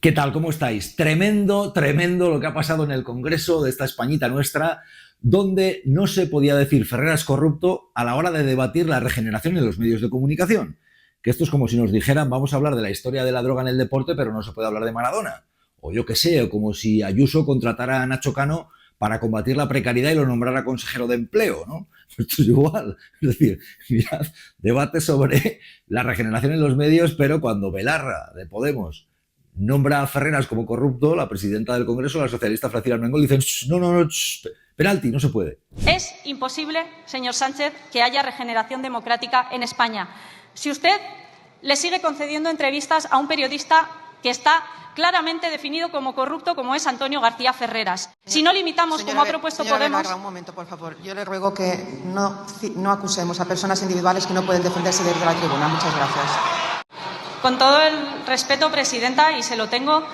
¿Qué tal? ¿Cómo estáis? Tremendo, tremendo lo que ha pasado en el Congreso de esta Españita nuestra, donde no se podía decir Ferreras corrupto a la hora de debatir la regeneración en los medios de comunicación. Que esto es como si nos dijeran, vamos a hablar de la historia de la droga en el deporte, pero no se puede hablar de Maradona. O yo qué sé, o como si Ayuso contratara a Nacho Cano para combatir la precariedad y lo nombrara consejero de empleo, ¿no? Esto es igual. Es decir, mirad, debate sobre la regeneración en los medios, pero cuando Belarra, de Podemos, nombra a Ferreras como corrupto, la presidenta del Congreso, la socialista Francina Armengol, dicen, no, penalti, no se puede. Es imposible, señor Sánchez, que haya regeneración democrática en España si usted le sigue concediendo entrevistas a un periodista que está claramente definido como corrupto, como es Antonio García Ferreras. Si no limitamos, como ha propuesto Podemos... Un momento, por favor. Yo le ruego que no acusemos a personas individuales que no pueden defenderse desde la tribuna. Muchas gracias. Con todo el respeto, presidenta, y se lo tengo,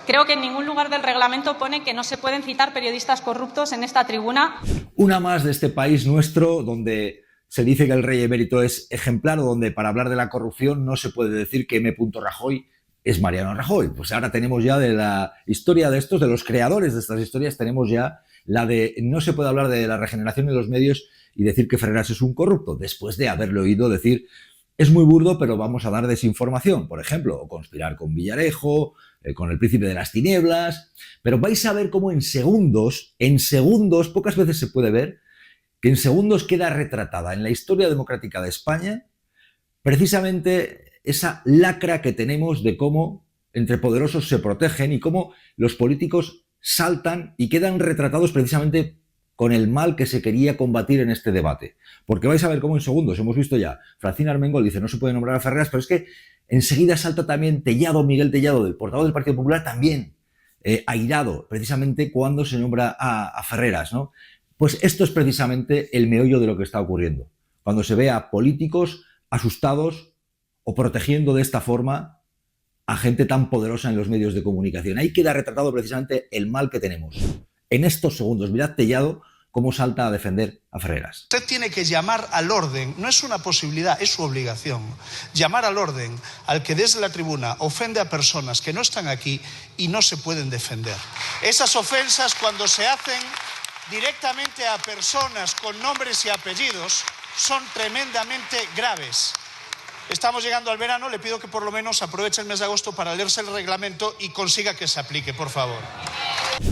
creo que en ningún lugar del reglamento pone que no se pueden citar periodistas corruptos en esta tribuna. Una más de este país nuestro, donde se dice que el rey emérito es ejemplar, o donde para hablar de la corrupción no se puede decir que M. Rajoy es Mariano Rajoy. Pues ahora tenemos ya de la historia de estos, de los creadores de estas historias, tenemos ya la de no se puede hablar de la regeneración de los medios y decir que Ferreras es un corrupto, después de haberle oído decir... Es muy burdo, pero vamos a dar desinformación, por ejemplo, o conspirar con Villarejo, con el príncipe de las tinieblas, pero vais a ver cómo en segundos, pocas veces se puede ver, que en segundos queda retratada en la historia democrática de España precisamente esa lacra que tenemos de cómo entre poderosos se protegen y cómo los políticos saltan y quedan retratados precisamente con el mal que se quería combatir en este debate. Porque vais a ver cómo en segundos, hemos visto ya, Francina Armengol dice no se puede nombrar a Ferreras, pero es que enseguida salta también Tellado, Miguel Tellado, del portavoz del Partido Popular, también airado, precisamente cuando se nombra a Ferreras, ¿no? Pues esto es precisamente el meollo de lo que está ocurriendo. Cuando se ve a políticos asustados o protegiendo de esta forma a gente tan poderosa en los medios de comunicación. Ahí queda retratado precisamente el mal que tenemos. En estos segundos, mirad Tellado cómo salta a defender a Ferreras. Usted tiene que llamar al orden, no es una posibilidad, es su obligación. Llamar al orden al que desde la tribuna ofende a personas que no están aquí y no se pueden defender. Esas ofensas, cuando se hacen directamente a personas con nombres y apellidos, son tremendamente graves. Estamos llegando al verano, le pido que por lo menos aproveche el mes de agosto para leerse el reglamento y consiga que se aplique, por favor.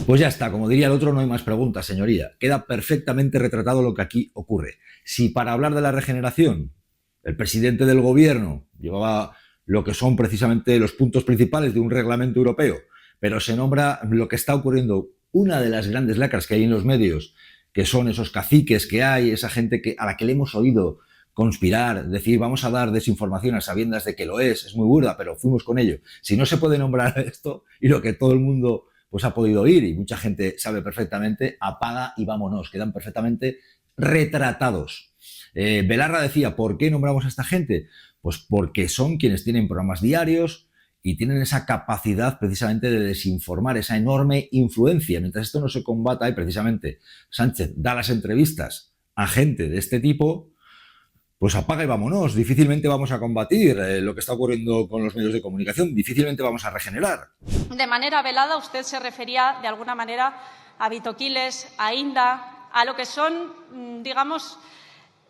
Pues ya está, como diría el otro, no hay más preguntas, señoría. Queda perfectamente retratado lo que aquí ocurre. Si para hablar de la regeneración el presidente del gobierno llevaba lo que son precisamente los puntos principales de un reglamento europeo, pero se nombra lo que está ocurriendo, una de las grandes lacras que hay en los medios, que son esos caciques que hay, esa gente a la que le hemos oído conspirar, decir vamos a dar desinformación a sabiendas de que lo es muy burda, pero fuimos con ello. Si no se puede nombrar esto y lo que todo el mundo pues ha podido oír y mucha gente sabe perfectamente, apaga y vámonos, quedan perfectamente retratados. Belarra decía, ¿por qué nombramos a esta gente? Pues porque son quienes tienen programas diarios y tienen esa capacidad precisamente de desinformar, esa enorme influencia. Mientras esto no se combata y precisamente Sánchez da las entrevistas a gente de este tipo, pues apaga y vámonos. Difícilmente vamos a combatir lo que está ocurriendo con los medios de comunicación, difícilmente vamos a regenerar. De manera velada usted se refería de alguna manera a Vitoquiles, a Inda, a lo que son, digamos,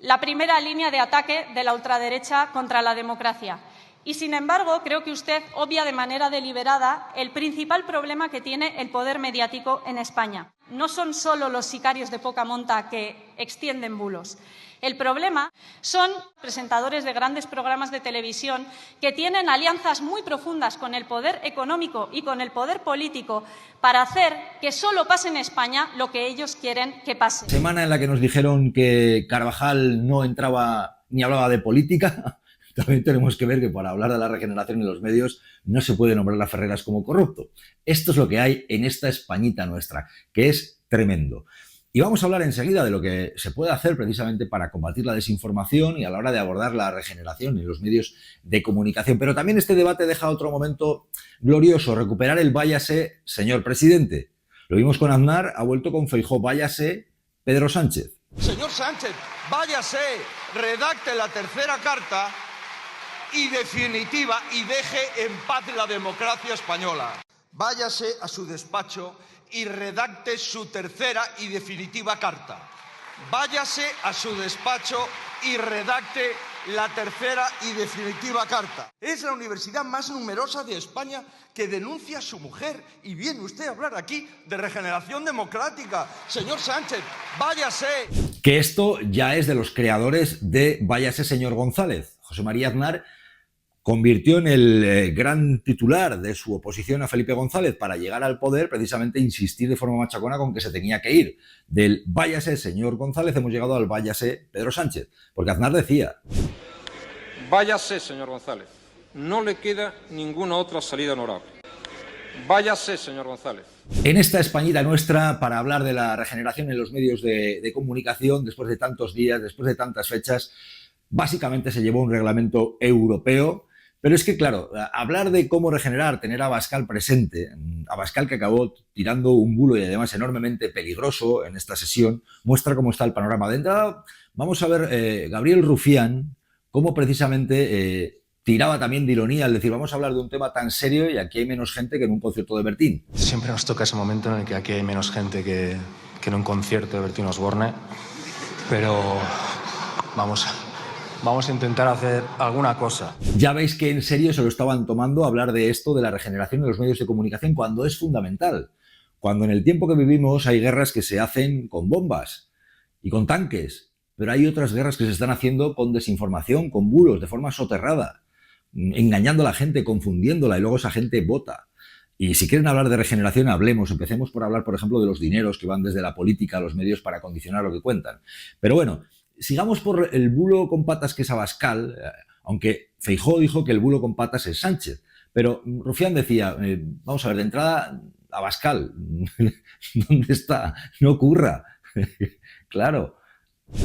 la primera línea de ataque de la ultraderecha contra la democracia. Y, sin embargo, creo que usted obvia de manera deliberada el principal problema que tiene el poder mediático en España. No son solo los sicarios de poca monta que extienden bulos. El problema son presentadores de grandes programas de televisión que tienen alianzas muy profundas con el poder económico y con el poder político para hacer que solo pase en España lo que ellos quieren que pase. Semana en la que nos dijeron que Carvajal no entraba ni hablaba de política. También tenemos que ver que para hablar de la regeneración en los medios no se puede nombrar a Ferreras como corrupto. Esto es lo que hay en esta Españita nuestra, que es tremendo. Y vamos a hablar enseguida de lo que se puede hacer precisamente para combatir la desinformación y a la hora de abordar la regeneración en los medios de comunicación. Pero también este debate deja otro momento glorioso, recuperar el váyase, señor presidente. Lo vimos con Aznar, ha vuelto con Feijóo, váyase Pedro Sánchez. Señor Sánchez, váyase, redacte la tercera carta y definitiva y deje en paz la democracia española. váyase a su despacho y redacte su tercera y definitiva carta. Váyase a su despacho y redacte la tercera y definitiva carta. Es la universidad más numerosa de España que denuncia a su mujer y viene usted a hablar aquí de regeneración democrática. Señor Sánchez, váyase. Que esto ya es de los creadores de Váyase, señor González. José María Aznar convirtió en el gran titular de su oposición a Felipe González para llegar al poder, precisamente insistir de forma machacona con que se tenía que ir. Del váyase, señor González, hemos llegado al váyase, Pedro Sánchez. Porque Aznar decía: váyase, señor González. No le queda ninguna otra salida honorable. Váyase, señor González. En esta Españita nuestra, para hablar de la regeneración en los medios de comunicación, después de tantos días, después de tantas fechas, básicamente se llevó un reglamento europeo. Pero es que, claro, hablar de cómo regenerar, tener a Abascal presente, Abascal que acabó tirando un bulo y además enormemente peligroso en esta sesión, muestra cómo está el panorama. De entrada, vamos a ver Gabriel Rufián, cómo precisamente tiraba también de ironía al decir, vamos a hablar de un tema tan serio y aquí hay menos gente que en un concierto de Bertín. Siempre nos toca ese momento en el que aquí hay menos gente que en un concierto de Bertín Osborne, pero vamos a intentar hacer alguna cosa. Ya veis que en serio se lo estaban tomando hablar de esto, de la regeneración de los medios de comunicación, cuando es fundamental. Cuando en el tiempo que vivimos hay guerras que se hacen con bombas y con tanques, pero hay otras guerras que se están haciendo con desinformación, con bulos, de forma soterrada, engañando a la gente, confundiéndola, y luego esa gente vota. Y si quieren hablar de regeneración, hablemos. Empecemos por hablar, por ejemplo, de los dineros que van desde la política a los medios para condicionar lo que cuentan. Pero bueno, sigamos por el bulo con patas que es Abascal, aunque Feijóo dijo que el bulo con patas es Sánchez. Pero Rufián decía, vamos a ver, de entrada, Abascal, ¿dónde está? No ocurra. Claro.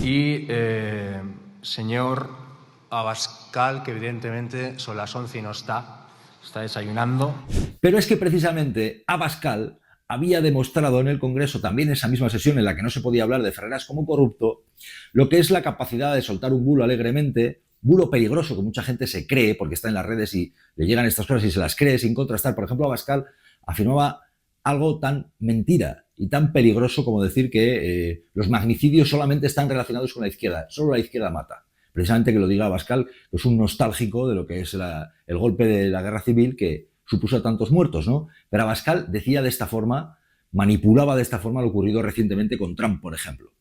Y, señor Abascal, que evidentemente son las 11 y no está desayunando. Pero es que precisamente Abascal había demostrado en el Congreso, también en esa misma sesión en la que no se podía hablar de Ferreras como corrupto, lo que es la capacidad de soltar un bulo alegremente, bulo peligroso que mucha gente se cree porque está en las redes y le llegan estas cosas y se las cree sin contrastar. Por ejemplo, Abascal afirmaba algo tan mentira y tan peligroso como decir que los magnicidios solamente están relacionados con la izquierda, solo la izquierda mata. Precisamente que lo diga Abascal, que es un nostálgico de lo que es el golpe de la guerra civil que supuso tantos muertos, ¿no? Pero Abascal decía de esta forma, manipulaba de esta forma lo ocurrido recientemente con Trump, por ejemplo.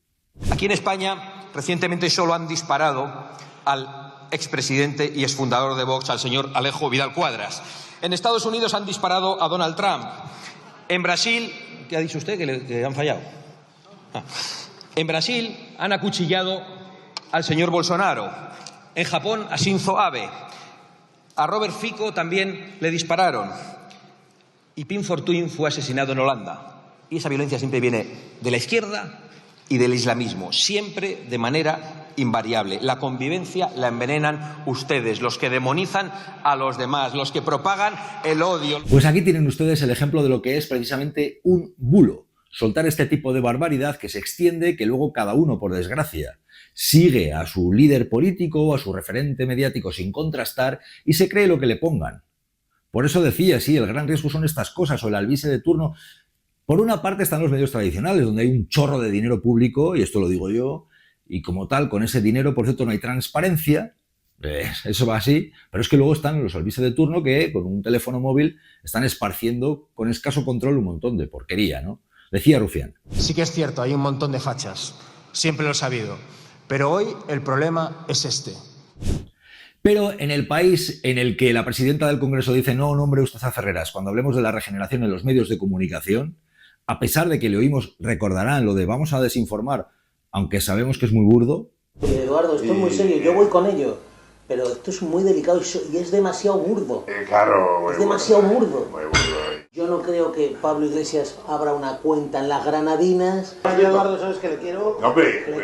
Aquí en España, recientemente solo han disparado al expresidente y exfundador de Vox, al señor Alejo Vidal Quadras. En Estados Unidos han disparado a Donald Trump. En Brasil, ¿qué ha dicho usted? Que le han fallado. En Brasil han acuchillado al señor Bolsonaro. En Japón, a Shinzo Abe. A Robert Fico también le dispararon. Y Pim Fortuyn fue asesinado en Holanda. Y esa violencia siempre viene de la izquierda y del islamismo, siempre de manera invariable. La convivencia la envenenan ustedes, los que demonizan a los demás, los que propagan el odio. Pues aquí tienen ustedes el ejemplo de lo que es precisamente un bulo. Soltar este tipo de barbaridad que se extiende, que luego cada uno, por desgracia, sigue a su líder político o a su referente mediático sin contrastar y se cree lo que le pongan. Por eso decía, sí, el gran riesgo son estas cosas, o el albise de turno. Por una parte están los medios tradicionales, donde hay un chorro de dinero público, y esto lo digo yo, y como tal, con ese dinero, por cierto, no hay transparencia, eso va así, pero es que luego están los albises de turno que con un teléfono móvil están esparciendo con escaso control un montón de porquería, ¿no? Decía Rufián. Sí que es cierto, hay un montón de fachas, siempre lo he sabido, pero hoy el problema es este. Pero en el país en el que la presidenta del Congreso dice no nombre usted a Ferreras, cuando hablemos de la regeneración en los medios de comunicación, a pesar de que le oímos, recordarán lo de vamos a desinformar, aunque sabemos que es muy burdo. Eduardo, esto es muy serio, yo voy con ello, pero esto es muy delicado y es demasiado burdo. Claro, es demasiado burdo. Muy burdo. Yo no creo que Pablo Iglesias abra una cuenta en las Granadinas. Yo, Eduardo, sabes que le quiero,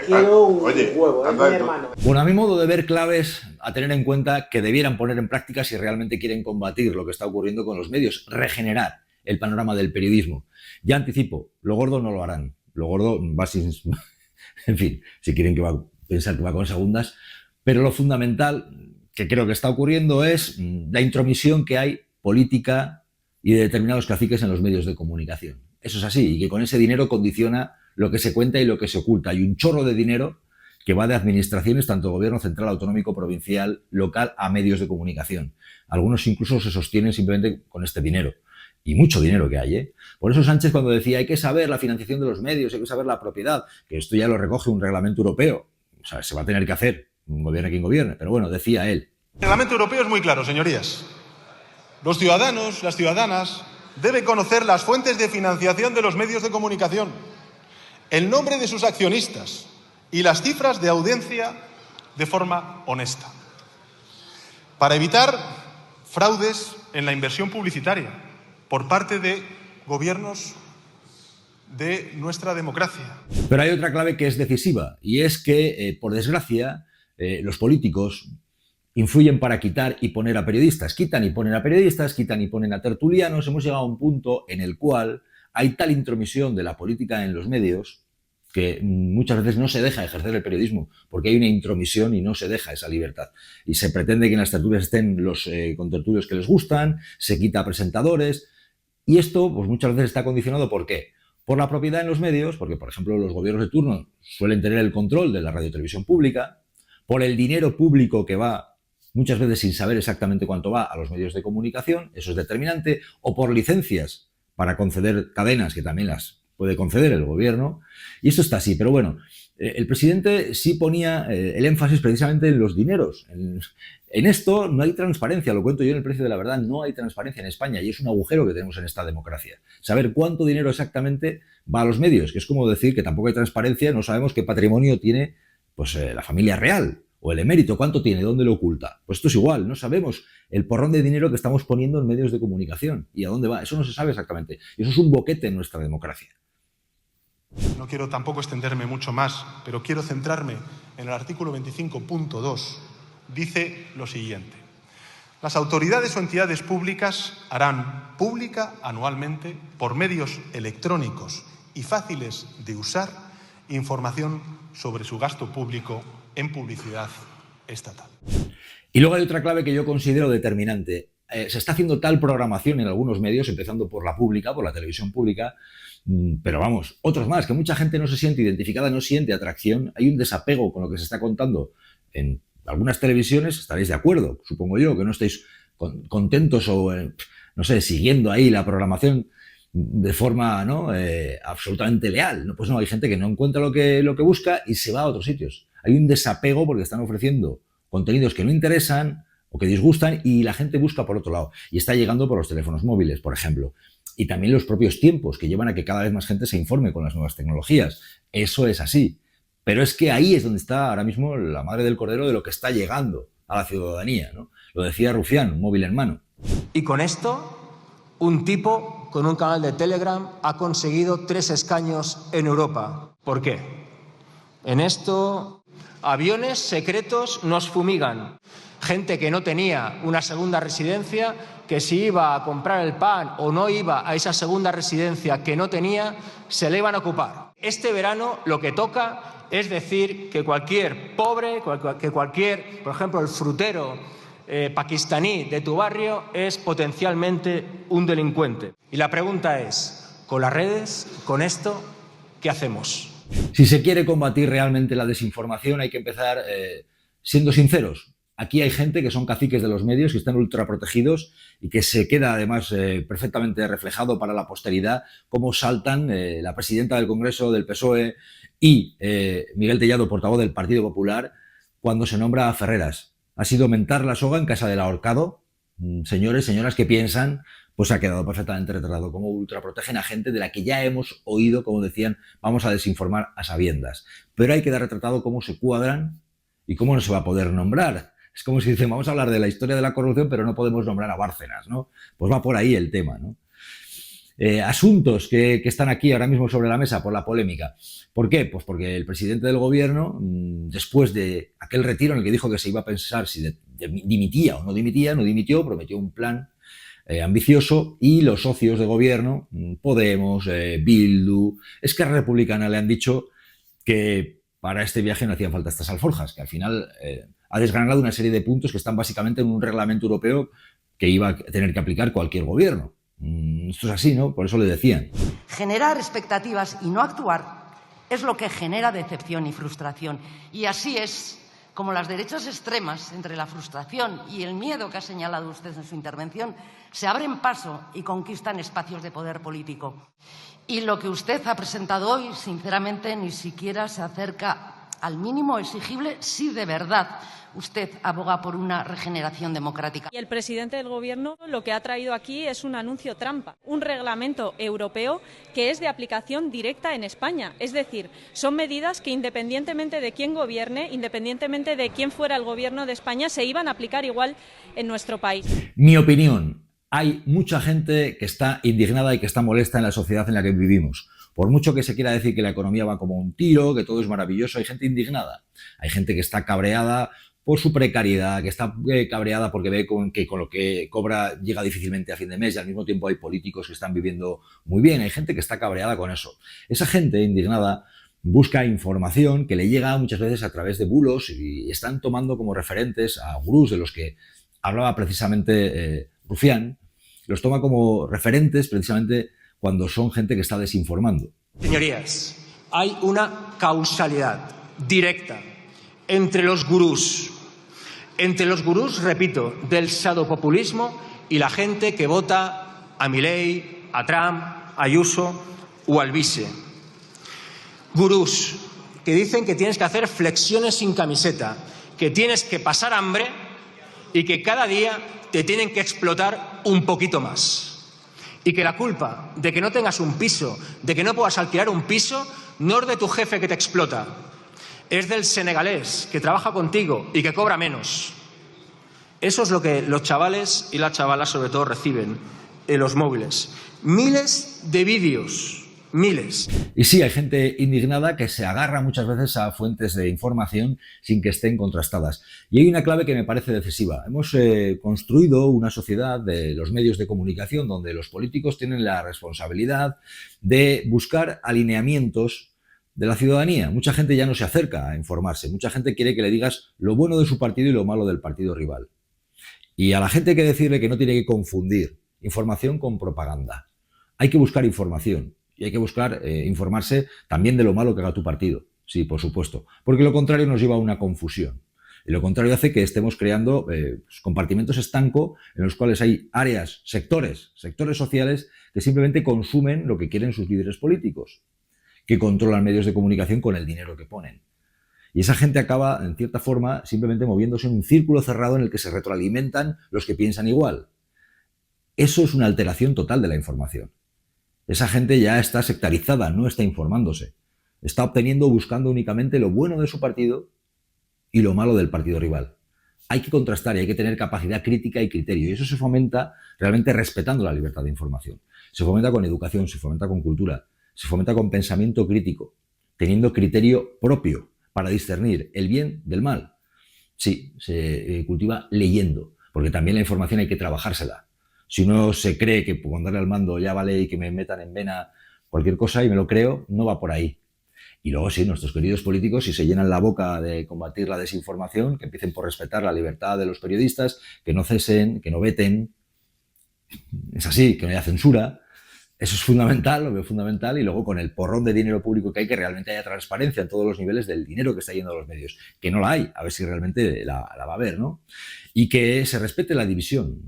quiero un huevo, es mi hermano. Bueno, a mi modo de ver, claves a tener en cuenta que debieran poner en práctica si realmente quieren combatir lo que está ocurriendo con los medios, regenerar el panorama del periodismo. Ya anticipo, lo gordo no lo harán. Lo gordo va sin... En fin, si quieren que va a pensar que va con segundas. Pero lo fundamental que creo que está ocurriendo es la intromisión que hay política y de determinados caciques en los medios de comunicación. Eso es así, y que con ese dinero condiciona lo que se cuenta y lo que se oculta. Hay un chorro de dinero que va de administraciones, tanto gobierno central, autonómico, provincial, local, a medios de comunicación. Algunos incluso se sostienen simplemente con este dinero. Y mucho dinero que hay, ¿eh? Por eso Sánchez, cuando decía hay que saber la financiación de los medios, hay que saber la propiedad, que esto ya lo recoge un reglamento europeo, o sea, se va a tener que hacer, gobierne quien gobierne, pero bueno, decía él. El reglamento europeo es muy claro, señorías. Los ciudadanos, las ciudadanas, deben conocer las fuentes de financiación de los medios de comunicación, el nombre de sus accionistas y las cifras de audiencia de forma honesta, para evitar fraudes en la inversión publicitaria por parte de gobiernos de nuestra democracia. Pero hay otra clave que es decisiva, y es que, por desgracia, los políticos influyen para quitar y poner a periodistas. Quitan y ponen a periodistas, quitan y ponen a tertulianos. Hemos llegado a un punto en el cual hay tal intromisión de la política en los medios que muchas veces no se deja ejercer el periodismo, porque hay una intromisión y no se deja esa libertad. Y se pretende que en las tertulias estén los contertulios que les gustan, se quita a presentadores, y esto pues muchas veces está condicionado ¿por qué? Por la propiedad en los medios, porque por ejemplo los gobiernos de turno suelen tener el control de la radiotelevisión pública, por el dinero público que va muchas veces sin saber exactamente cuánto va a los medios de comunicación, eso es determinante, o por licencias para conceder cadenas, que también las puede conceder el gobierno, y esto está así. Pero bueno, el presidente sí ponía el énfasis precisamente en los dineros. En esto no hay transparencia, lo cuento yo en El Precio de la Verdad, no hay transparencia en España, y es un agujero que tenemos en esta democracia. Saber cuánto dinero exactamente va a los medios, que es como decir que tampoco hay transparencia, no sabemos qué patrimonio tiene pues, la familia real, o el emérito, ¿cuánto tiene? ¿Dónde lo oculta? Pues esto es igual, no sabemos el porrón de dinero que estamos poniendo en medios de comunicación y a dónde va. Eso no se sabe exactamente. Y eso es un boquete en nuestra democracia. No quiero tampoco extenderme mucho más, pero quiero centrarme en el artículo 25.2. Dice lo siguiente. Las autoridades o entidades públicas harán pública anualmente, por medios electrónicos y fáciles de usar, información sobre su gasto público en publicidad estatal. Y luego hay otra clave que yo considero determinante. Se está haciendo tal programación en algunos medios, empezando por la pública, por la televisión pública, pero vamos, otros más, que mucha gente no se siente identificada, no siente atracción. Hay un desapego con lo que se está contando en algunas televisiones, estaréis de acuerdo, supongo yo, que no estáis contentos o, no sé, siguiendo ahí la programación de forma ¿no? Absolutamente leal. No, pues no, hay gente que no encuentra lo que busca y se va a otros sitios. Hay un desapego porque están ofreciendo contenidos que no interesan o que disgustan y la gente busca por otro lado. Y está llegando por los teléfonos móviles, por ejemplo. Y también los propios tiempos que llevan a que cada vez más gente se informe con las nuevas tecnologías. Eso es así. Pero es que ahí es donde está ahora mismo la madre del cordero de lo que está llegando a la ciudadanía, ¿no? Lo decía Rufián, un móvil en mano. Y con esto, un tipo con un canal de Telegram ha conseguido 3 escaños en Europa. ¿Por qué? En esto, aviones secretos nos fumigan. Gente que no tenía una segunda residencia, que si iba a comprar el pan o no iba a esa segunda residencia que no tenía, se le iban a ocupar. Este verano lo que toca es decir que cualquier pobre, que cualquier, por ejemplo, el frutero pakistaní de tu barrio es potencialmente un delincuente. Y la pregunta es, con las redes, con esto, ¿qué hacemos? Si se quiere combatir realmente la desinformación hay que empezar siendo sinceros. Aquí hay gente que son caciques de los medios, que están ultraprotegidos y que se queda además perfectamente reflejado para la posteridad cómo saltan la presidenta del Congreso del PSOE y Miguel Tellado, portavoz del Partido Popular, cuando se nombra a Ferreras. Ha sido mentar la soga en casa del ahorcado. Señores, señoras que piensan, pues ha quedado perfectamente retratado cómo ultraprotegen a gente de la que ya hemos oído, como decían, vamos a desinformar a sabiendas. Pero hay que dar retratado cómo se cuadran y cómo no se va a poder nombrar. Es como si dicen, vamos a hablar de la historia de la corrupción, pero no podemos nombrar a Bárcenas, ¿no? Pues va por ahí el tema, ¿no? Asuntos que están aquí ahora mismo sobre la mesa por la polémica. ¿Por qué? Pues porque el presidente del gobierno, después de aquel retiro en el que dijo que se iba a pensar si dimitía o no dimitía, no dimitió, prometió un plan ambicioso y los socios de gobierno, Podemos, Bildu, Esquerra Republicana, le han dicho que para este viaje no hacían falta estas alforjas, que al final ha desgranado una serie de puntos que están básicamente en un reglamento europeo que iba a tener que aplicar cualquier gobierno. Esto es así, ¿no? Por eso le decían. Generar expectativas y no actuar es lo que genera decepción y frustración. Y así es como las derechas extremas, entre la frustración y el miedo que ha señalado usted en su intervención, se abren paso y conquistan espacios de poder político. Y lo que usted ha presentado hoy, sinceramente, ni siquiera se acerca al mínimo exigible si de verdad usted aboga por una regeneración democrática. Y el presidente del Gobierno lo que ha traído aquí es un anuncio trampa, un reglamento europeo que es de aplicación directa en España. Es decir, son medidas que independientemente de quién gobierne, independientemente de quién fuera el Gobierno de España, se iban a aplicar igual en nuestro país. Mi opinión, hay mucha gente que está indignada y que está molesta en la sociedad en la que vivimos. Por mucho que se quiera decir que la economía va como un tiro, que todo es maravilloso, hay gente indignada. Hay gente que está cabreada por su precariedad, que está cabreada porque ve que con lo que cobra llega difícilmente a fin de mes y al mismo tiempo hay políticos que están viviendo muy bien. Hay gente que está cabreada con eso. Esa gente indignada busca información que le llega muchas veces a través de bulos y están tomando como referentes a gurús de los que hablaba precisamente Rufián. Los toma como referentes precisamente cuando son gente que está desinformando. Señorías, hay una causalidad directa entre los gurús, repito, del sadopopulismo y la gente que vota a Milei, a Trump, a Ayuso o al vice. Gurús que dicen que tienes que hacer flexiones sin camiseta, que tienes que pasar hambre y que cada día te tienen que explotar un poquito más. Y que la culpa de que no tengas un piso, de que no puedas alquilar un piso, no es de tu jefe que te explota, es del senegalés que trabaja contigo y que cobra menos. Eso es lo que los chavales y las chavalas sobre todo reciben en los móviles. Miles de vídeos, miles. Y sí, hay gente indignada que se agarra muchas veces a fuentes de información sin que estén contrastadas. Y hay una clave que me parece decisiva. Hemos construido una sociedad de los medios de comunicación donde los políticos tienen la responsabilidad de buscar alineamientos de la ciudadanía. Mucha gente ya no se acerca a informarse. Mucha gente quiere que le digas lo bueno de su partido y lo malo del partido rival. Y a la gente hay que decirle que no tiene que confundir información con propaganda. Hay que buscar información. Y hay que buscar informarse también de lo malo que haga tu partido. Sí, por supuesto. Porque lo contrario nos lleva a una confusión. Y lo contrario hace que estemos creando compartimentos estanco en los cuales hay áreas, sectores sociales que simplemente consumen lo que quieren sus líderes políticos, que controlan medios de comunicación con el dinero que ponen. Y esa gente acaba, en cierta forma, simplemente moviéndose en un círculo cerrado en el que se retroalimentan los que piensan igual. Eso es una alteración total de la información. Esa gente ya está sectarizada, no está informándose. Está obteniendo, buscando únicamente lo bueno de su partido y lo malo del partido rival. Hay que contrastar y hay que tener capacidad crítica y criterio. Y eso se fomenta realmente respetando la libertad de información. Se fomenta con educación, se fomenta con cultura, se fomenta con pensamiento crítico, teniendo criterio propio para discernir el bien del mal. Sí, se cultiva leyendo, porque también la información hay que trabajársela. Si uno se cree que con darle al mando ya vale y que me metan en vena cualquier cosa y me lo creo, no va por ahí. Y luego sí, nuestros queridos políticos, si se llenan la boca de combatir la desinformación, que empiecen por respetar la libertad de los periodistas, que no cesen, que no veten. Es así, que no haya censura. Eso es fundamental, lo veo fundamental. Y luego con el porrón de dinero público que hay, que realmente haya transparencia en todos los niveles del dinero que está yendo a los medios. Que no la hay, a ver si realmente la va a haber, ¿no? Y que se respete la división.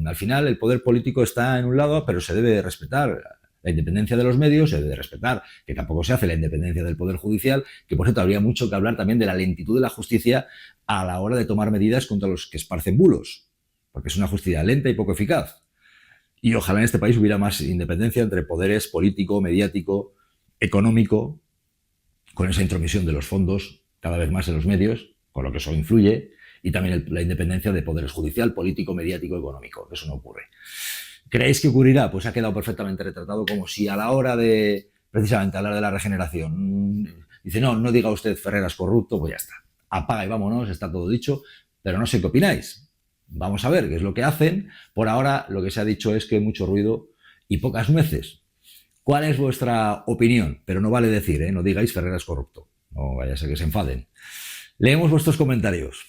Al final el poder político está en un lado, pero se debe respetar la independencia de los medios, se debe respetar que tampoco se hace la independencia del poder judicial, que por cierto habría mucho que hablar también de la lentitud de la justicia a la hora de tomar medidas contra los que esparcen bulos, porque es una justicia lenta y poco eficaz. Y ojalá en este país hubiera más independencia entre poderes político, mediático, económico, con esa intromisión de los fondos cada vez más en los medios, con lo que eso influye, y también la independencia de poderes judicial, político, mediático, económico. Eso no ocurre. ¿Creéis que ocurrirá? Pues ha quedado perfectamente retratado como si a la hora de, precisamente, hablar de la regeneración, dice, no diga usted Ferreras corrupto, pues ya está. Apaga y vámonos, está todo dicho, pero no sé qué opináis. Vamos a ver qué es lo que hacen. Por ahora lo que se ha dicho es que mucho ruido y pocas nueces. ¿Cuál es vuestra opinión? Pero no vale decir, no digáis Ferreras corrupto. No vaya a ser que se enfaden. Leemos vuestros comentarios.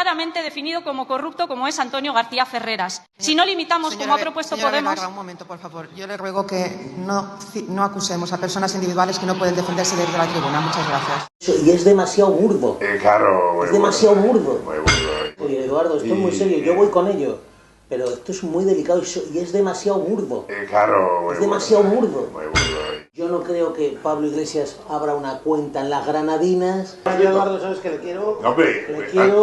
claramente definido como corrupto, como es Antonio García Ferreras. Si no limitamos, como ha propuesto Podemos... Un momento, por favor. Yo le ruego que no acusemos a personas individuales que no pueden defenderse desde la tribuna. Muchas gracias. Y es demasiado burdo. Claro, es demasiado burdo. Muy burdo. Oye, Eduardo, esto es muy serio. Yo voy con ello. Pero esto es muy delicado y es demasiado burdo. Claro, es demasiado burdo. Muy burdo. Yo no creo que Pablo Iglesias abra una cuenta en las Granadinas. Yo, Eduardo, ¿sabes que le quiero? No, hombre, le quiero